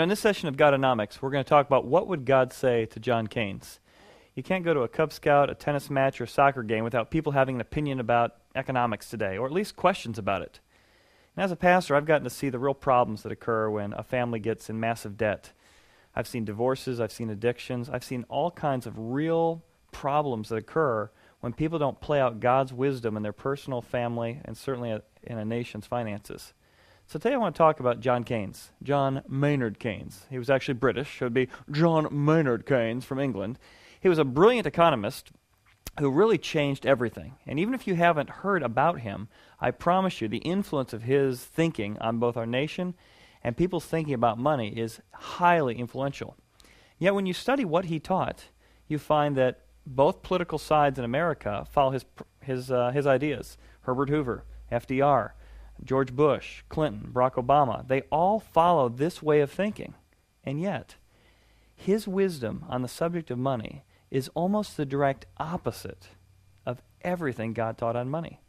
In this session of Godonomics, we're going to talk about what would God say to John Keynes. You can't go to a Cub Scout, a tennis match, or a soccer game without people having an opinion about economics today, or at least questions about it. And as a pastor, I've gotten to see the real problems that occur when a family gets in massive debt. I've seen divorces, I've seen addictions, I've seen all kinds of real problems that occur when people don't play out God's wisdom in their personal, family, and certainly in a nation's finances. So today I want to talk about John Keynes, John Maynard Keynes. He was actually British, so it would be John Maynard Keynes from England. He was a brilliant economist who really changed everything. And even if you haven't heard about him, I promise you the influence of his thinking on both our nation and people's thinking about money is highly influential. Yet when you study what he taught, you find that both political sides in America follow his ideas. Herbert Hoover, FDR, George Bush, Clinton, Barack Obama, they all follow this way of thinking. And yet, his wisdom on the subject of money is almost the direct opposite of everything God taught on money.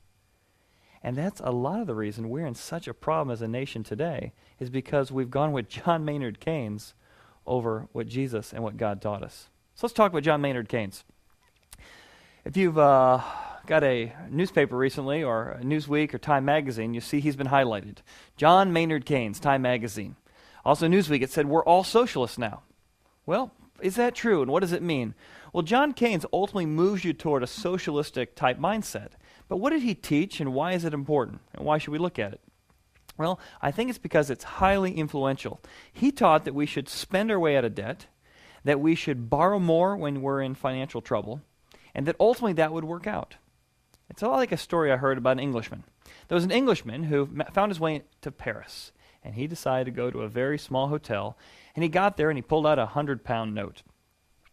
And that's a lot of the reason we're in such a problem as a nation today, is because we've gone with John Maynard Keynes over what Jesus and what God taught us. So let's talk about John Maynard Keynes. If you've got a newspaper recently, or a Newsweek or Time Magazine, you see he's been highlighted. John Maynard Keynes, Time Magazine. Also Newsweek, it said, we're all socialists now. Well, is that true, and what does it mean? Well, John Keynes ultimately moves you toward a socialistic type mindset. But what did he teach, and why is it important? And why should we look at it? Well, I think it's because it's highly influential. He taught that we should spend our way out of debt, that we should borrow more when we're in financial trouble, and that ultimately that would work out. It's a lot like a story I heard about an Englishman. There was an Englishman who found his way to Paris, and he decided to go to a very small hotel, and he got there and he pulled out a 100-pound note.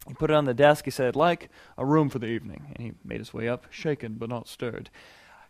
He put it on the desk. He said, "I'd like a room for the evening." And he made his way up, shaken but not stirred.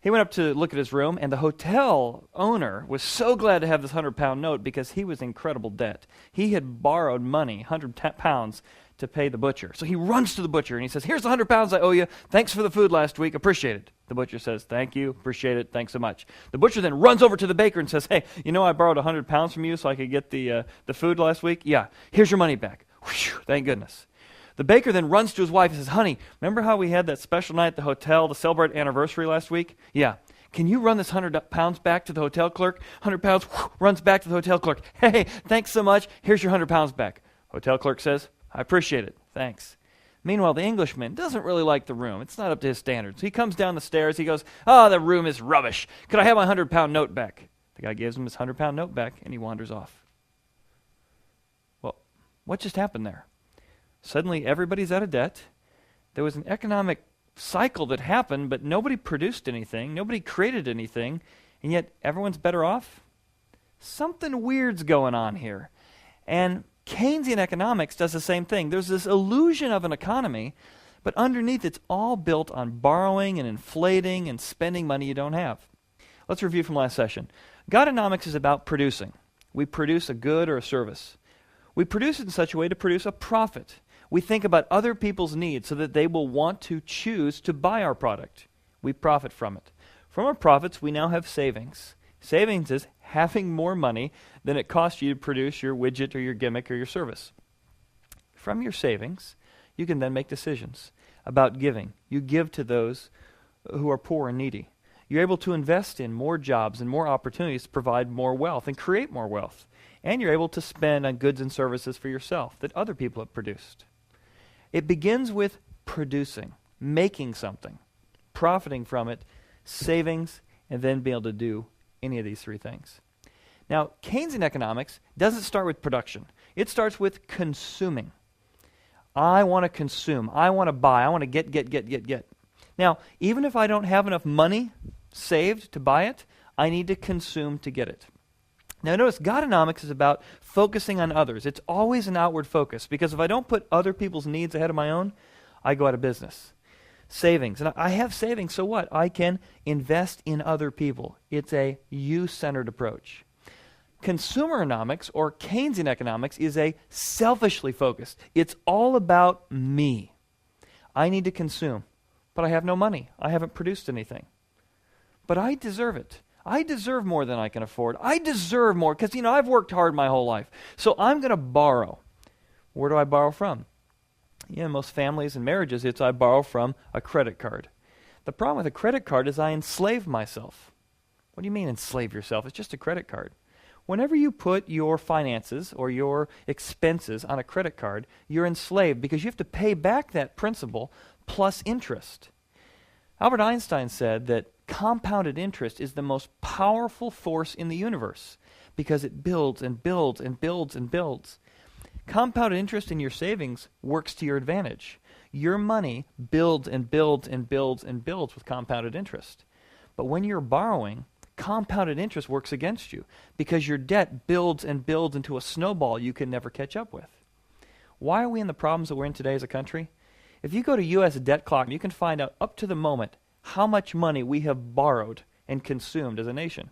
He went up to look at his room, and the hotel owner was so glad to have this 100-pound note because he was in incredible debt. He had borrowed money, 100 pounds, to pay the butcher. So he runs to the butcher and he says, "Here's the 100 pounds I owe you. Thanks for the food last week. Appreciate it." The butcher says, "Thank you. Appreciate it. Thanks so much." The butcher then runs over to the baker and says, "Hey, I borrowed 100 pounds from you so I could get the food last week? Yeah, here's your money back." Whew, thank goodness. The baker then runs to his wife and says, "Honey, remember how we had that special night at the hotel to celebrate anniversary last week? Yeah. Can you run this 100 pounds back to the hotel clerk?" 100 pounds runs back to the hotel clerk. "Hey, thanks so much. Here's your 100 pounds back." Hotel clerk says, "I appreciate it. Thanks." Meanwhile, the Englishman doesn't really like the room. It's not up to his standards. He comes down the stairs. He goes, "Oh, the room is rubbish. Could I have my 100-pound note back?" The guy gives him his 100-pound note back, and he wanders off. Well, what just happened there? Suddenly, everybody's out of debt. There was an economic cycle that happened, but nobody produced anything. Nobody created anything, and yet everyone's better off? Something weird's going on here. And Keynesian economics does the same thing. There's this illusion of an economy, but underneath it's all built on borrowing and inflating and spending money you don't have. Let's review from last session. Godonomics is about producing. We produce a good or a service. We produce it in such a way to produce a profit. We think about other people's needs so that they will want to choose to buy our product. We profit from it. From our profits, we now have savings. Savings is having more money than it costs you to produce your widget or your gimmick or your service. From your savings, you can then make decisions about giving. You give to those who are poor and needy. You're able to invest in more jobs and more opportunities to provide more wealth and create more wealth. And you're able to spend on goods and services for yourself that other people have produced. It begins with producing, making something, profiting from it, savings, and then being able to do any of these three things. Now, Keynesian economics doesn't start with production. It starts with consuming. I want to consume. I want to buy. I want to get. Now, even if I don't have enough money saved to buy it, I need to consume to get it. Now notice, Godonomics is about focusing on others. It's always an outward focus, because if I don't put other people's needs ahead of my own, I go out of business. Savings. And I have savings, so what? I can invest in other people. It's a you-centered approach. Consumeronomics, or Keynesian economics, is a selfishly focused. It's all about me. I need to consume, but I have no money. I haven't produced anything. But I deserve it. I deserve more than I can afford. I deserve more because, I've worked hard my whole life. So I'm going to borrow. Where do I borrow from? Most families and marriages, it's I borrow from a credit card. The problem with a credit card is I enslave myself. What do you mean enslave yourself? It's just a credit card. Whenever you put your finances or your expenses on a credit card, you're enslaved because you have to pay back that principal plus interest. Albert Einstein said that compounded interest is the most powerful force in the universe because it builds and builds and builds and builds. Compounded interest in your savings works to your advantage. Your money builds and builds and builds and builds with compounded interest. But when you're borrowing, compounded interest works against you because your debt builds and builds into a snowball you can never catch up with. Why are we in the problems that we're in today as a country? If you go to U.S. debt clock, you can find out up to the moment how much money we have borrowed and consumed as a nation.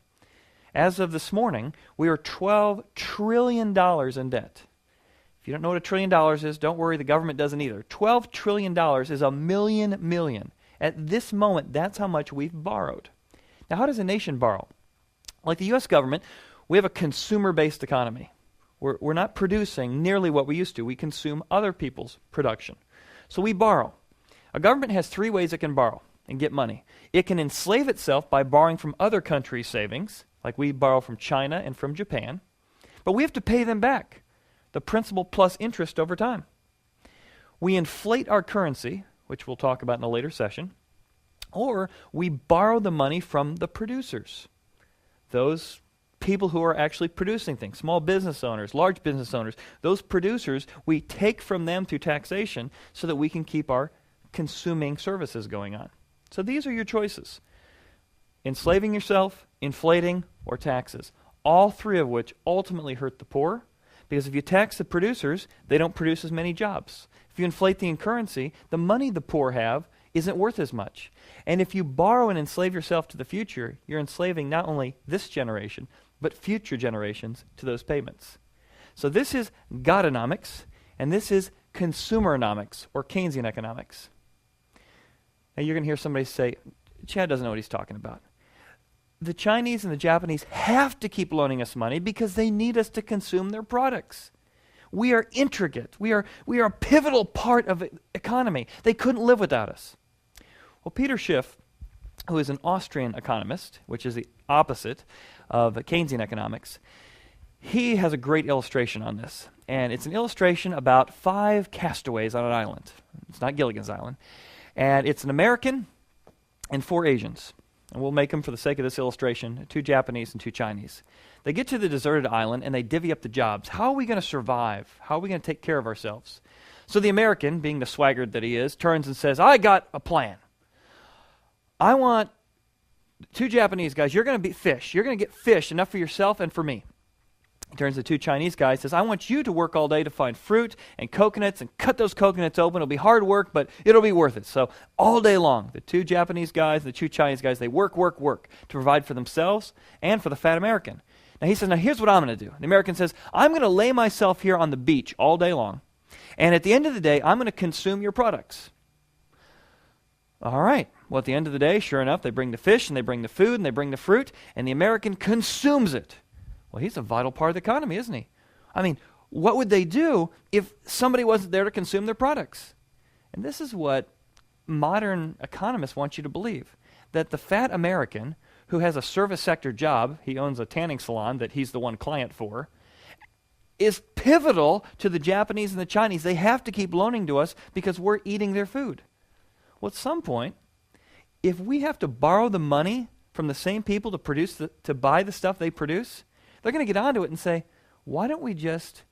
As of this morning, we are $12 trillion in debt. If you don't know what $1 trillion is, don't worry, the government doesn't either. $12 trillion is a million. At this moment, that's how much we've borrowed. Now, how does a nation borrow? Like the U.S. government, we have a consumer-based economy. We're not producing nearly what we used to. We consume other people's production. So we borrow. A government has 3 ways it can borrow and get money. It can enslave itself by borrowing from other countries' savings, like we borrow from China and from Japan, but we have to pay them back, the principal plus interest over time. We inflate our currency, which we'll talk about in a later session, or we borrow the money from the producers, those people who are actually producing things, small business owners, large business owners. Those producers, we take from them through taxation so that we can keep our consuming services going on. So these are your choices. Enslaving yourself, inflating, or taxes. All 3 of which ultimately hurt the poor, because if you tax the producers, they don't produce as many jobs. If you inflate the currency, the money the poor have isn't worth as much. And if you borrow and enslave yourself to the future, you're enslaving not only this generation, but future generations to those payments. So this is Godonomics, and this is consumeronomics, or Keynesian economics. Now you're going to hear somebody say, Chad doesn't know what he's talking about. The Chinese and the Japanese have to keep loaning us money because they need us to consume their products. We are intricate. We are a pivotal part of the economy. They couldn't live without us. Well, Peter Schiff, who is an Austrian economist, which is the opposite of Keynesian economics, he has a great illustration on this. And it's an illustration about 5 castaways on an island. It's not Gilligan's Island. And it's an American and 4 Asians. And we'll make them, for the sake of this illustration, 2 Japanese and 2 Chinese. They get to the deserted island and they divvy up the jobs. How are we going to survive? How are we going to take care of ourselves? So the American, being the swaggart that he is, turns and says, I got a plan. I want 2 Japanese guys. You're going to be fish. You're going to get fish, enough for yourself and for me. He turns to 2 Chinese guys, says, I want you to work all day to find fruit and coconuts and cut those coconuts open. It'll be hard work, but it'll be worth it. So all day long, the 2 Japanese guys and the 2 Chinese guys, they work to provide for themselves and for the fat American. Now he says, now here's what I'm going to do. The American says, I'm going to lay myself here on the beach all day long, and at the end of the day, I'm going to consume your products. All right. Well, at the end of the day, sure enough, they bring the fish, and they bring the food, and they bring the fruit, and the American consumes it. Well, he's a vital part of the economy, isn't he? I mean, what would they do if somebody wasn't there to consume their products? And this is what modern economists want you to believe, that the fat American who has a service sector job, he owns a tanning salon that he's the one client for, is pivotal to the Japanese and the Chinese. They have to keep loaning to us because we're eating their food. Well, at some point, if we have to borrow the money from the same people to buy the stuff they produce, they're going to get onto it and say, why don't we just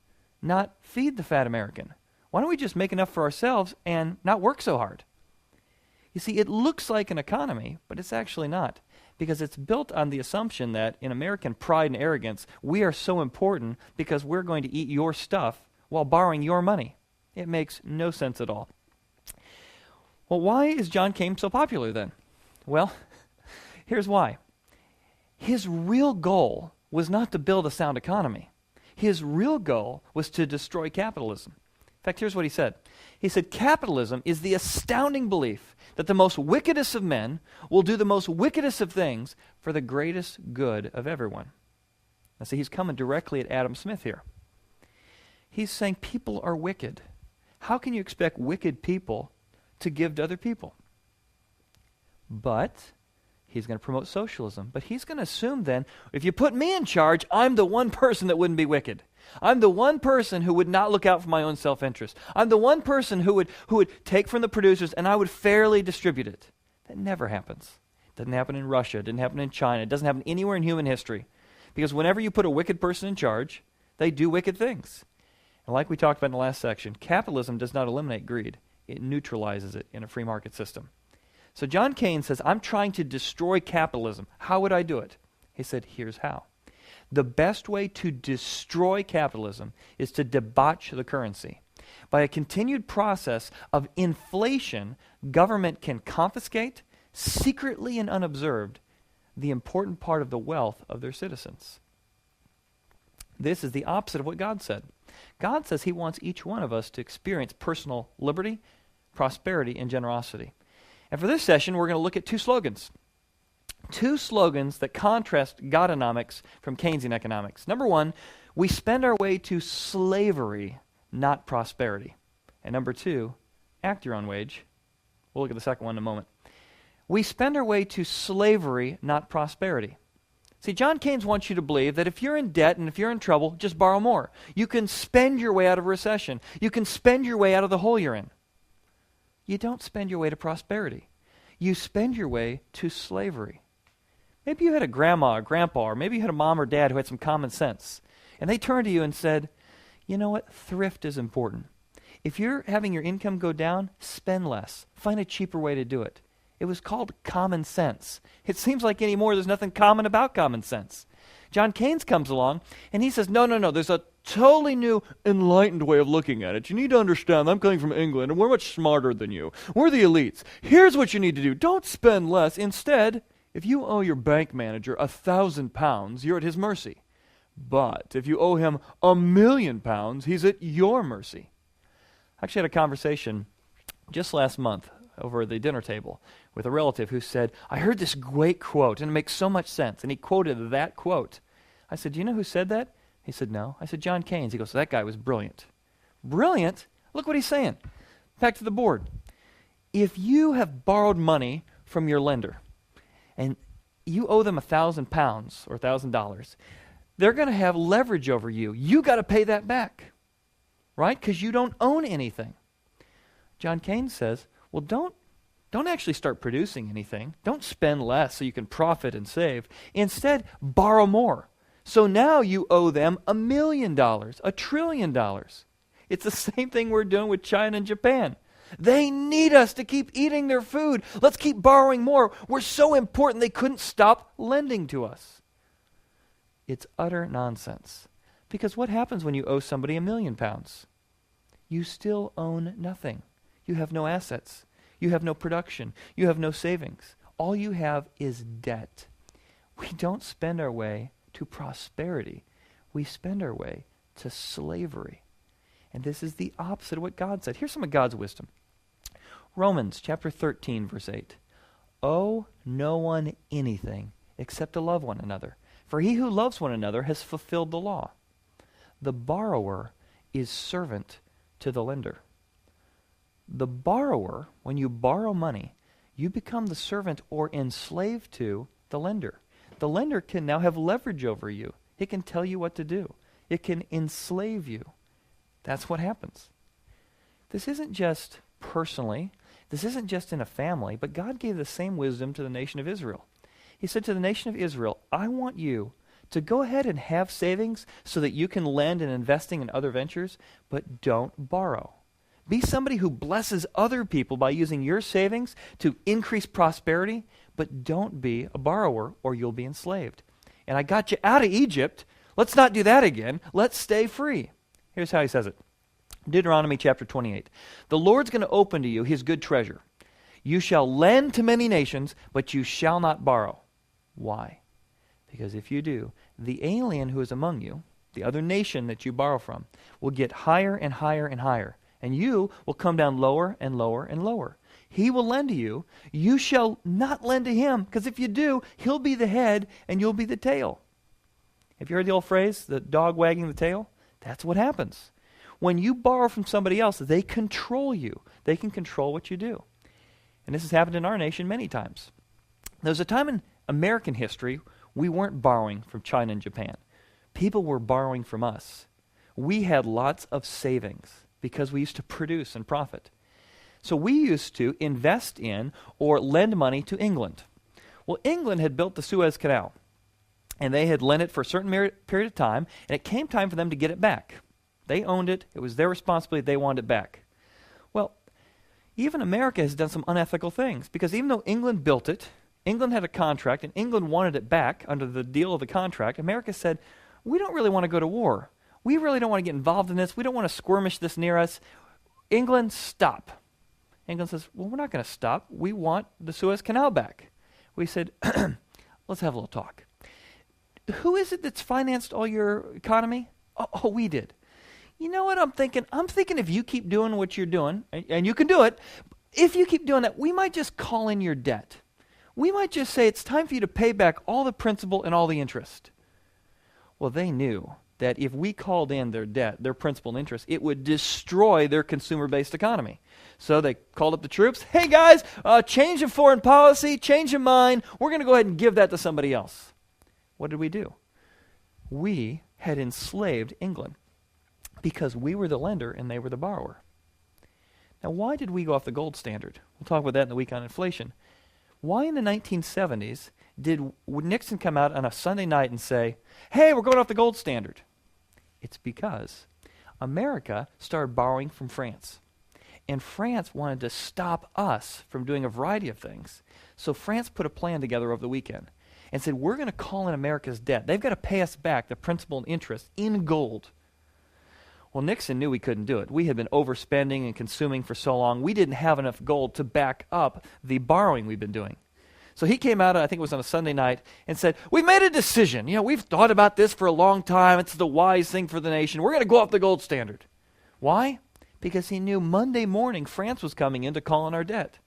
not feed the fat American? Why don't we just make enough for ourselves and not work so hard? You see, it looks like an economy, but it's actually not, because it's built on the assumption that in American pride and arrogance, we are so important because we're going to eat your stuff while borrowing your money. It makes no sense at all. Well, why is John Keynes so popular then? Well, here's why. His real goal was not to build a sound economy. His real goal was to destroy capitalism. fact, here's what he said. He said, capitalism is the astounding belief that the most wickedest of men will do the most wickedest of things for the greatest good of everyone. Now see, he's coming directly at Adam Smith here. He's saying people are wicked. How can you expect wicked people to give to other people? But he's going to promote socialism. But he's going to assume then, if you put me in charge, I'm the one person that wouldn't be wicked. I'm the one person who would not look out for my own self-interest. I'm the one person who would take from the producers and I would fairly distribute it. That never happens. It doesn't happen in Russia. It didn't happen in China. It doesn't happen anywhere in human history. Because whenever you put a wicked person in charge, they do wicked things. And like we talked about in the last section, capitalism does not eliminate greed. It neutralizes it in a free market system. So John Keynes says, I'm trying to destroy capitalism. How would I do it? He said, here's how. The best way to destroy capitalism is to debauch the currency. By a continued process of inflation, government can confiscate, secretly and unobserved, the important part of the wealth of their citizens. This is the opposite of what God said. God says he wants each one of us to experience personal liberty, prosperity, and generosity. And for this session, we're going to look at two slogans. Two slogans that contrast Godonomics from Keynesian economics. Number one, we spend our way to slavery, not prosperity. And number two, act your own wage. We'll look at the second one in a moment. We spend our way to slavery, not prosperity. See, John Keynes wants you to believe that if you're in debt and if you're in trouble, just borrow more. You can spend your way out of recession. You can spend your way out of the hole you're in. You don't spend your way to prosperity. You spend your way to slavery. Maybe you had a grandma or grandpa, or maybe you had a mom or dad who had some common sense. And they turned to you and said, you know what? Thrift is important. If you're having your income go down, spend less. Find a cheaper way to do it. It was called common sense. It seems like anymore there's nothing common about common sense. John Keynes comes along and he says, no, there's a totally new enlightened way of looking at it. You need to understand, I'm coming from England and we're much smarter than you. We're the elites. Here's what you need to do. Don't spend less. Instead, if you owe your bank manager £1,000, you're at his mercy. But if you owe him £1,000,000, he's at your mercy. I actually had a conversation just last month over at the dinner table with a relative who said, I heard this great quote and it makes so much sense. And he quoted that quote. I said, do you know who said that? He said, no. I said, John Keynes. He goes, so that guy was brilliant. Brilliant? Look what he's saying. Back to the board. If you have borrowed money from your lender and you owe them £1,000 or $1,000, they're going to have leverage over you. You got to pay that back, right? Because you don't own anything. John Keynes says, well, don't actually start producing anything. Don't spend less so you can profit and save. Instead, borrow more. So now you owe them $1 million, $1 trillion. It's the same thing we're doing with China and Japan. They need us to keep eating their food. Let's keep borrowing more. We're so important they couldn't stop lending to us. It's utter nonsense. Because what happens when you owe somebody £1 million? You still own nothing. You have no assets. You have no production. You have no savings. All you have is debt. We don't spend our way to prosperity. We spend our way to slavery. And this is the opposite of what God said. Here's some of God's wisdom. Romans chapter 13, verse 8. Owe no one anything except to love one another. For he who loves one another has fulfilled the law. The borrower is servant to the lender. The borrower, when you borrow money, you become the servant or enslaved to the lender. The lender can now have leverage over you. It can tell you what to do. It can enslave you. That's what happens. This isn't just personally. This isn't just in a family, but God gave the same wisdom to the nation of Israel. He said to the nation of Israel, I want you to go ahead and have savings so that you can lend in investing in other ventures, but don't borrow. Be somebody who blesses other people by using your savings to increase prosperity, but don't be a borrower or you'll be enslaved. And I got you out of Egypt. Let's not do that again. Let's stay free. Here's how he says it. Deuteronomy chapter 28. The Lord's going to open to you his good treasure. You shall lend to many nations, but you shall not borrow. Why? Because if you do, the alien who is among you, the other nation that you borrow from, will get higher and higher and higher and you will come down lower and lower and lower. He will lend to you. You shall not lend to him, because if you do, he'll be the head and you'll be the tail. Have you heard the old phrase, the dog wagging the tail? That's what happens. When you borrow from somebody else, they control you. They can control what you do. And this has happened in our nation many times. There was a time in American history we weren't borrowing from China and Japan. People were borrowing from us. We had lots of savings because we used to produce and profit. So we used to invest in or lend money to England. Well, England had built the Suez Canal, and they had lent it for a certain period of time, and it came time for them to get it back. They owned it. It was their responsibility. They wanted it back. Well, even America has done some unethical things, because even though England built it, England had a contract, and England wanted it back under the deal of the contract, America said, we don't really want to go to war. We really don't want to get involved in this. We don't want to skirmish this near us. England, stop. England says, well, we're not going to stop. We want the Suez Canal back. We said, let's have a little talk. Who is it that's financed all your economy? Oh, we did. You know what I'm thinking? I'm thinking if you keep doing what you're doing, and you can do it, if you keep doing that, we might just call in your debt. We might just say it's time for you to pay back all the principal and all the interest. Well, they knew that if we called in their debt, their principal and interest, it would destroy their consumer-based economy. So they called up the troops. Hey guys, change of foreign policy, change of mind. We're going to go ahead and give that to somebody else. What did we do? We had enslaved England because we were the lender and they were the borrower. Now, why did we go off the gold standard? We'll talk about that in the week on inflation. Why in the 1970s did Nixon come out on a Sunday night and say, hey, we're going off the gold standard? It's because America started borrowing from France. And France wanted to stop us from doing a variety of things. So France put a plan together over the weekend and said, we're going to call in America's debt. They've got to pay us back the principal and interest in gold. Well, Nixon knew we couldn't do it. We had been overspending and consuming for so long. We didn't have enough gold to back up the borrowing we've been doing. So he came out, I think it was on a Sunday night, and said, we've made a decision. You know, we've thought about this for a long time. It's the wise thing for the nation. We're going to go off the gold standard. Why? Because he knew Monday morning France was coming in to call on our debt.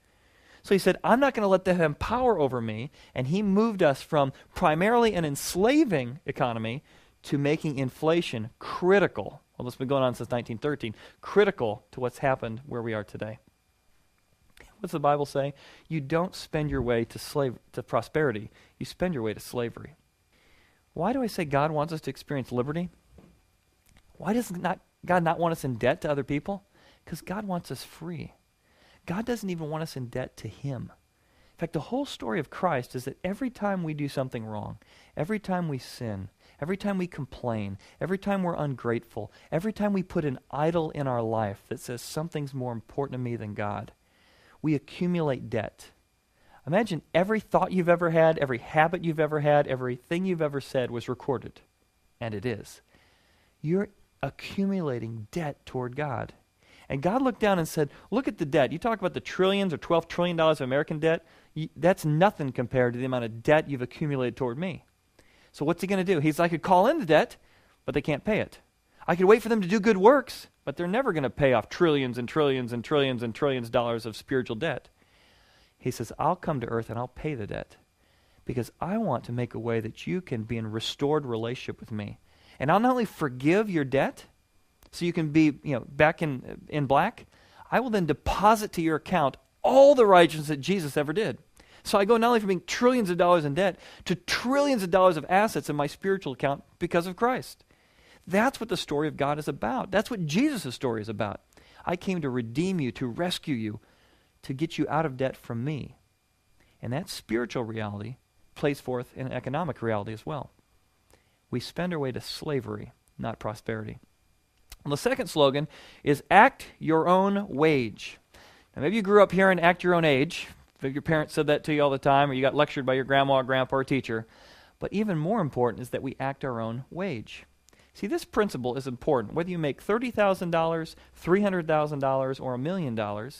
So he said, I'm not going to let them have power over me. And he moved us from primarily an enslaving economy to making inflation critical. Well, this has been going on since 1913, critical to what's happened where we are today. What's the Bible say? You don't spend your way to prosperity. You spend your way to slavery. Why do I say God wants us to experience liberty? Why does God not want us in debt to other people? Because God wants us free. God doesn't even want us in debt to him. In fact, the whole story of Christ is that every time we do something wrong, every time we sin, every time we complain, every time we're ungrateful, every time we put an idol in our life that says something's more important to me than God, we accumulate debt. Imagine every thought you've ever had, every habit you've ever had, everything you've ever said was recorded. And it is. You're accumulating debt toward God. And God looked down and said, look at the debt. You talk about the trillions or $12 trillion of American debt. That's nothing compared to the amount of debt you've accumulated toward me. So what's he going to do? He's like, I could call in the debt, but they can't pay it. I could wait for them to do good works, but they're never going to pay off trillions and trillions and trillions and trillions of dollars of spiritual debt. He says, I'll come to earth and I'll pay the debt because I want to make a way that you can be in restored relationship with me. And I'll not only forgive your debt so you can be back in black, I will then deposit to your account all the righteousness that Jesus ever did. So I go not only from being trillions of dollars in debt to trillions of dollars of assets in my spiritual account because of Christ. That's what the story of God is about. That's what Jesus' story is about. I came to redeem you, to rescue you, to get you out of debt from me. And that spiritual reality plays forth in economic reality as well. We spend our way to slavery, not prosperity. And the second slogan is act your own wage. Now maybe you grew up hearing act your own age. Maybe your parents said that to you all the time, or you got lectured by your grandma or grandpa or teacher. But even more important is that we act our own wage. See, this principle is important. Whether you make $30,000, $300,000, or $1 million,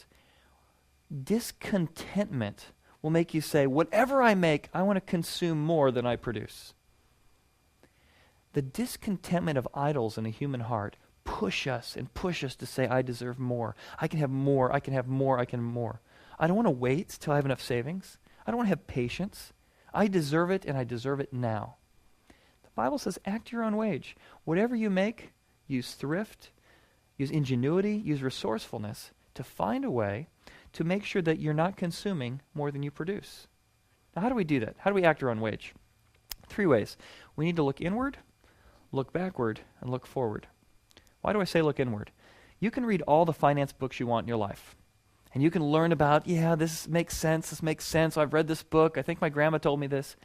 discontentment will make you say, whatever I make, I want to consume more than I produce. The discontentment of idols in a human heart push us to say, I deserve more. I can have more. I can have more. I can have more. I don't want to wait till I have enough savings. I don't want to have patience. I deserve it, and I deserve it now. The Bible says, act your own wage. Whatever you make, use thrift, use ingenuity, use resourcefulness to find a way to make sure that you're not consuming more than you produce. Now, how do we do that? How do we act our own wage? 3 ways. We need to look inward, look backward, and look forward. Why do I say look inward? You can read all the finance books you want in your life. And you can learn about, this makes sense, I've read this book, I think my grandma told me this.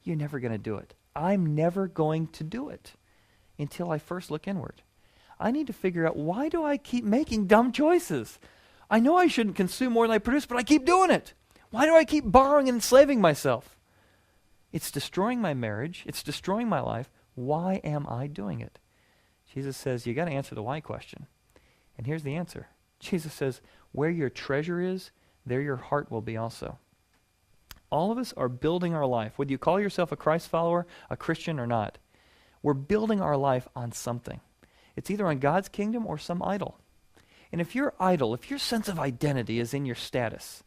You're never going to do it. I'm never going to do it until I first look inward. I need to figure out, why do I keep making dumb choices? I know I shouldn't consume more than I produce, but I keep doing it. Why do I keep borrowing and enslaving myself? It's destroying my marriage. It's destroying my life. Why am I doing it? Jesus says, you got to answer the why question. And here's the answer. Jesus says, where your treasure is, there your heart will be also. All of us are building our life, whether you call yourself a Christ follower, a Christian or not. We're building our life on something. It's either on God's kingdom or some idol. And if your idol, if your sense of identity is in your status,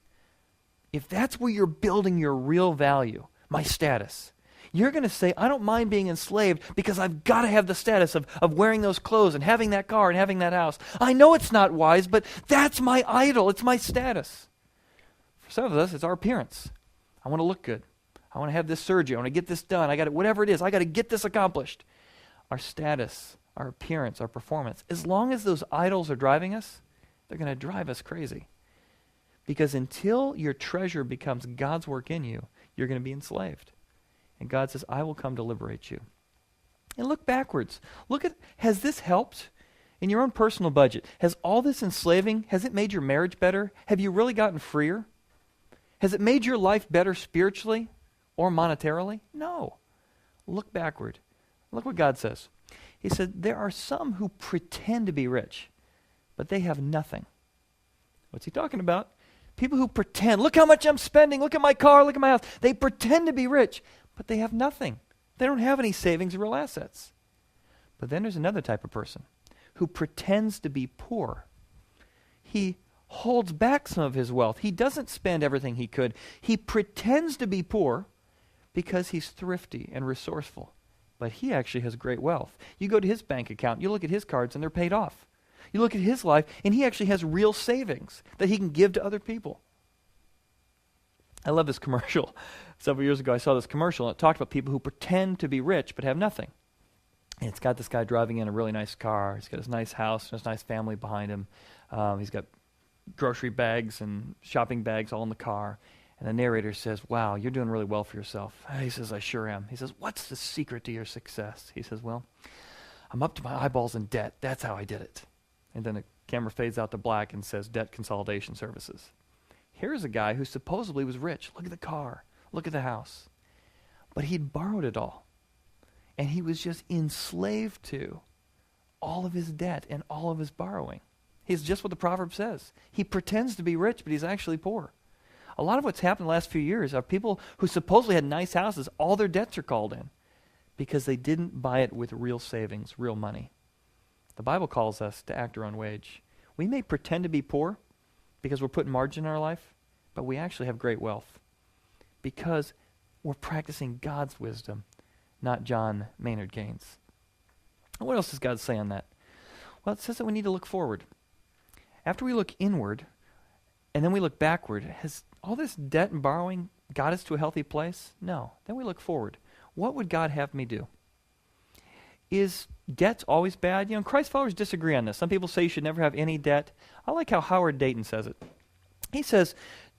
if that's where you're building your real value, my status, you're going to say, I don't mind being enslaved because I've got to have the status of wearing those clothes and having that car and having that house. I know it's not wise, but that's my idol. It's my status. For some of us, it's our appearance. I want to look good. I want to have this surgery. I want to get this done. Whatever it is, I got to get this accomplished. Our status, our appearance, our performance, as long as those idols are driving us, they're going to drive us crazy. Because until your treasure becomes God's work in you, you're going to be enslaved. And God says, I will come to liberate you. And look backwards. Has this helped in your own personal budget? Has all this enslaving, has it made your marriage better? Have you really gotten freer? Has it made your life better spiritually or monetarily? No. Look backward. Look what God says. He said, there are some who pretend to be rich, but they have nothing. What's he talking about? People who pretend, look how much I'm spending, look at my car, look at my house. They pretend to be rich, but they have nothing. They don't have any savings or real assets. But then there's another type of person who pretends to be poor. He holds back some of his wealth. He doesn't spend everything he could. He pretends to be poor because he's thrifty and resourceful. But he actually has great wealth. You go to his bank account, you look at his cards, and they're paid off. You look at his life, and he actually has real savings that he can give to other people. I love this commercial. Several years ago, I saw this commercial, and it talked about people who pretend to be rich but have nothing. And it's got this guy driving in a really nice car. He's got his nice house and his nice family behind him. He's got grocery bags and shopping bags all in the car. And the narrator says, wow, you're doing really well for yourself. He says, I sure am. He says, what's the secret to your success? He says, well, I'm up to my eyeballs in debt. That's how I did it. And then the camera fades out to black and says, debt consolidation services. Here's a guy who supposedly was rich. Look at the car. Look at the house. But he'd borrowed it all. And he was just enslaved to all of his debt and all of his borrowing. He's just what the proverb says. He pretends to be rich, but he's actually poor. A lot of what's happened in the last few years are people who supposedly had nice houses, all their debts are called in because they didn't buy it with real savings, real money. The Bible calls us to act our own wage. We may pretend to be poor because we're putting margin in our life, but we actually have great wealth because we're practicing God's wisdom, not John Maynard Keynes. What else does God say on that? Well, it says that we need to look forward. After we look inward and then we look backward, has all this debt and borrowing got us to a healthy place? No. Then we look forward. What would God have me do? Is debt always bad? Christ followers disagree on this. Some people say you should never have any debt. I like how Howard Dayton says it. He says,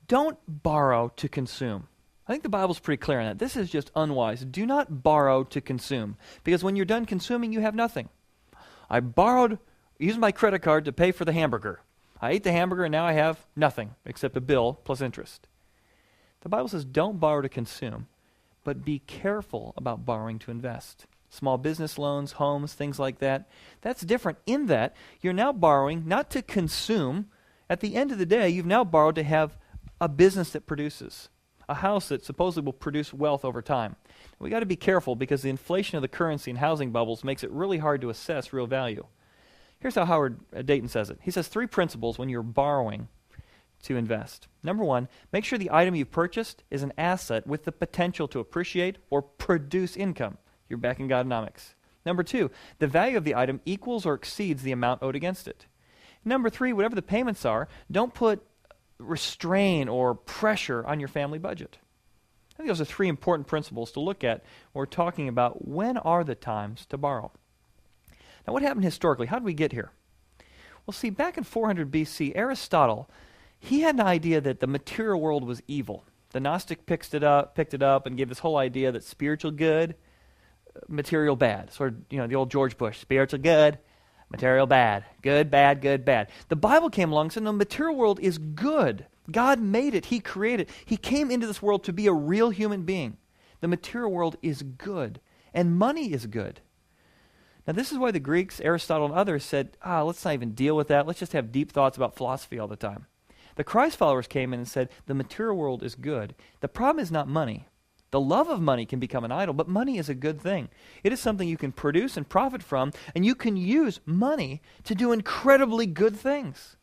don't borrow to consume. I think the Bible's pretty clear on that. This is just unwise. Do not borrow to consume, because when you're done consuming, you have nothing. I used my credit card to pay for the hamburger. I ate the hamburger and now I have nothing except a bill plus interest. The Bible says don't borrow to consume, but be careful about borrowing to invest. Small business loans, homes, things like that. That's different in that you're now borrowing not to consume. At the end of the day, you've now borrowed to have a business that produces, a house that supposedly will produce wealth over time. We got to be careful because the inflation of the currency and housing bubbles makes it really hard to assess real value. Here's how Howard Dayton says it. He says 3 principles when you're borrowing to invest. Number 1, make sure the item you've purchased is an asset with the potential to appreciate or produce income. You're back in Godonomics. Number 2, the value of the item equals or exceeds the amount owed against it. Number 3, whatever the payments are, don't put restraint or pressure on your family budget. I think those are 3 important principles to look at when we're talking about when are the times to borrow. Now, what happened historically? How did we get here? Well, see, back in 400 BC, Aristotle, he had an idea that the material world was evil. The Gnostic picked it up and gave this whole idea that spiritual good, material bad. Sort of, the old George Bush, spiritual good, material bad. Good, bad, good, bad. The Bible came along and said, no, the material world is good. God made it. He created it. He came into this world to be a real human being. The material world is good, and money is good. Now, this is why the Greeks, Aristotle, and others said, let's not even deal with that. Let's just have deep thoughts about philosophy all the time. The Christ followers came in and said, the material world is good. The problem is not money. The love of money can become an idol, but money is a good thing. It is something you can produce and profit from, and you can use money to do incredibly good things.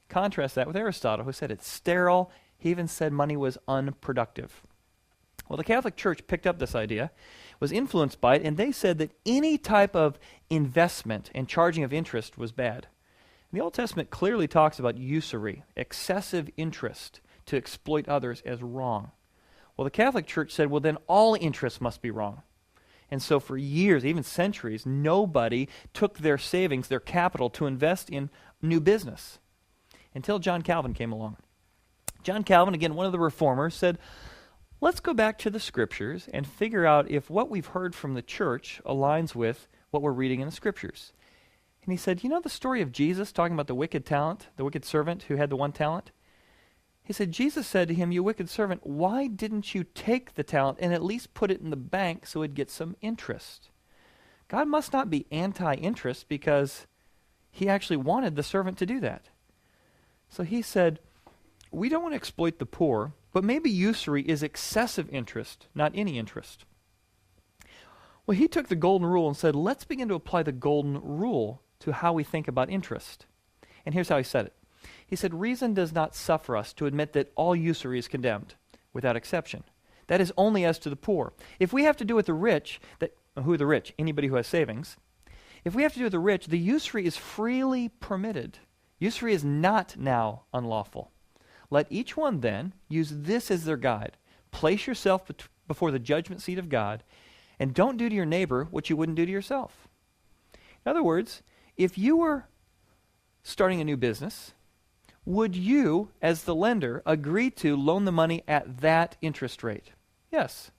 Contrast that with Aristotle, who said it's sterile. He even said money was unproductive. Well, the Catholic Church picked up this idea, was influenced by it, and they said that any type of investment and charging of interest was bad. The Old Testament clearly talks about usury, excessive interest to exploit others as wrong. Well, the Catholic Church said, well, then all interest must be wrong. And so for years, even centuries, nobody took their savings, their capital, to invest in new business until John Calvin came along. John Calvin, again, one of the reformers, said, let's go back to the Scriptures and figure out if what we've heard from the church aligns with what we're reading in the Scriptures. And he said, the story of Jesus talking about the wicked servant who had the 1 talent? He said, Jesus said to him, you wicked servant, why didn't you take the talent and at least put it in the bank so it'd get some interest? God must not be anti-interest because he actually wanted the servant to do that. So he said, we don't want to exploit the poor, but maybe usury is excessive interest, not any interest. Well, he took the golden rule and said, let's begin to apply the golden rule to how we think about interest. And here's how he said it. He said, reason does not suffer us to admit that all usury is condemned, without exception. That is only as to the poor. If we have to do with the rich, who are the rich? Anybody who has savings. If we have to do with the rich, the usury is freely permitted. Usury is not now unlawful. Let each one then use this as their guide. Place yourself before the judgment seat of God, and don't do to your neighbor what you wouldn't do to yourself. In other words, if you were starting a new business, would you, as the lender, agree to loan the money at that interest rate? Yes.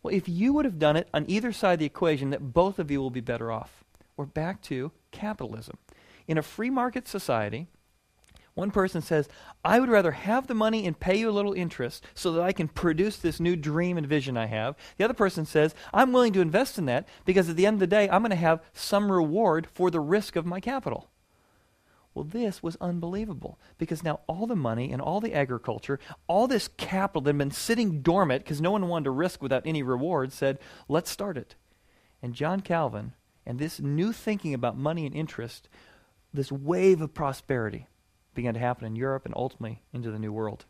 Well, if you would have done it on either side of the equation, that both of you will be better off. We're back to capitalism. In a free market society, one person says, I would rather have the money and pay you a little interest so that I can produce this new dream and vision I have. The other person says, I'm willing to invest in that because at the end of the day, I'm going to have some reward for the risk of my capital. Well, this was unbelievable because now all the money and all the agriculture, all this capital that had been sitting dormant because no one wanted to risk without any reward said, let's start it. And John Calvin and this new thinking about money and interest, this wave of prosperity began to happen in Europe and ultimately into the New World.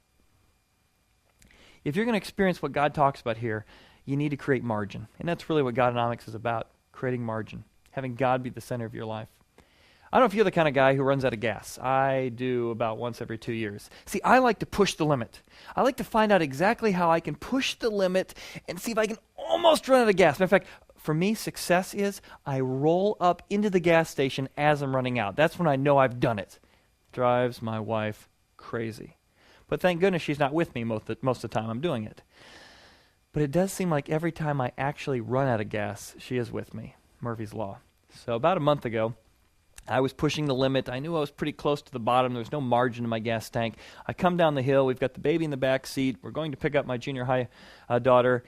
If you're going to experience what God talks about here, you need to create margin. And that's really what Godonomics is about, creating margin, having God be the center of your life. I don't know if you're the kind of guy who runs out of gas. I do about once every 2 years. See, I like to push the limit. I like to find out exactly how I can push the limit and see if I can almost run out of gas. Matter of fact, for me, success is I roll up into the gas station as I'm running out. That's when I know I've done it. Drives my wife crazy. But thank goodness she's not with me most of the time I'm doing it. But it does seem like every time I actually run out of gas, she is with me. Murphy's Law. So about a month ago, I was pushing the limit. I knew I was pretty close to the bottom. There was no margin in my gas tank. I come down the hill. We've got the baby in the back seat. We're going to pick up my junior high daughter.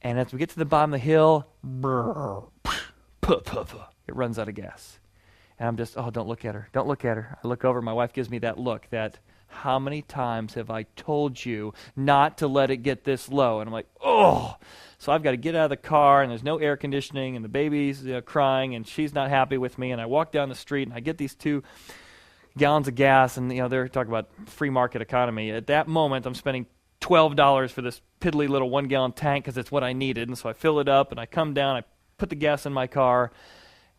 And as we get to the bottom of the hill, it runs out of gas. And I'm just, don't look at her. Don't look at her. I look over. My wife gives me that look, that How many times have I told you not to let it get this low? And I'm like, oh. So I've got to get out of the car, and there's no air conditioning, and the baby's crying, and she's not happy with me. And I walk down the street, and I get these 2 gallons of gas, and they're talking about free market economy. At that moment, I'm spending $12 for this piddly little 1-gallon tank because it's what I needed. And so I fill it up, and I come down, I put the gas in my car,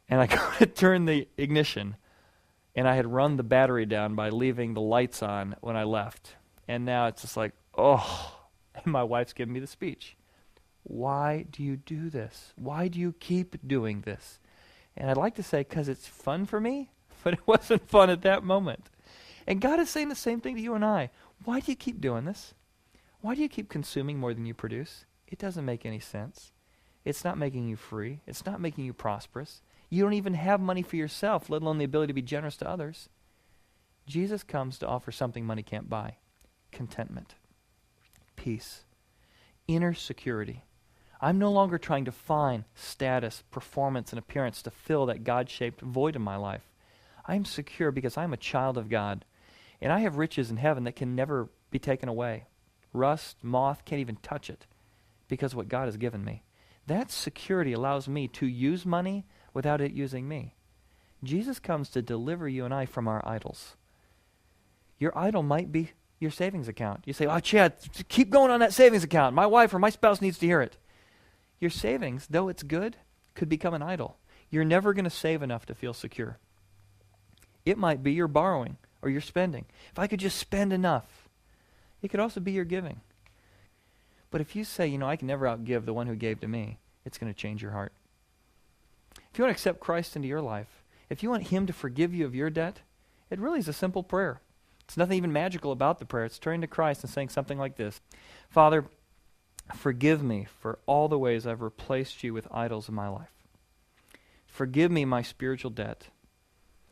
and I go to turn the ignition. And I had run the battery down by leaving the lights on when I left. And now it's just like, oh. And my wife's giving me the speech. Why do you do this? Why do you keep doing this? And I'd like to say, because it's fun for me, but it wasn't fun at that moment. And God is saying the same thing to you and I. Why do you keep doing this? Why do you keep consuming more than you produce? It doesn't make any sense. It's not making you free. It's not making you prosperous. You don't even have money for yourself, let alone the ability to be generous to others. Jesus comes to offer something money can't buy. Contentment. Peace. Inner security. I'm no longer trying to find status, performance, and appearance to fill that God-shaped void in my life. I'm secure because I'm a child of God, and I have riches in heaven that can never be taken away. Rust, moth can't even touch it because of what God has given me. That security allows me to use money without it using me. Jesus comes to deliver you and I from our idols. Your idol might be your savings account. You say, oh, Chad, keep going on that savings account. My wife or my spouse needs to hear it. Your savings, though it's good, could become an idol. You're never going to save enough to feel secure. It might be your borrowing or your spending. If I could just spend enough. It could also be your giving. But if you say, I can never outgive the one who gave to me, it's going to change your heart. If you want to accept Christ into your life, if you want Him to forgive you of your debt, it really is a simple prayer. It's nothing even magical about the prayer. It's turning to Christ and saying something like this. Father, forgive me for all the ways I've replaced you with idols in my life. Forgive me my spiritual debt.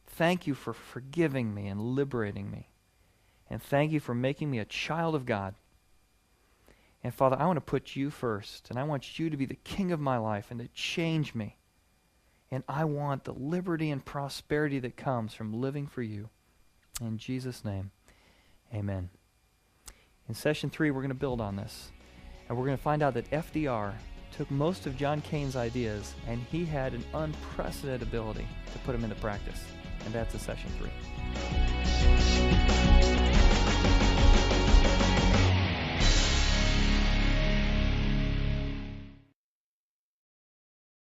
Thank you for forgiving me and liberating me. And thank you for making me a child of God. And Father, I want to put you first, and I want you to be the king of my life and to change me. And I want the liberty and prosperity that comes from living for you. In Jesus' name, amen. In session 3, we're going to build on this. And we're going to find out that FDR took most of John Kane's ideas, and he had an unprecedented ability to put them into practice. And that's in session 3.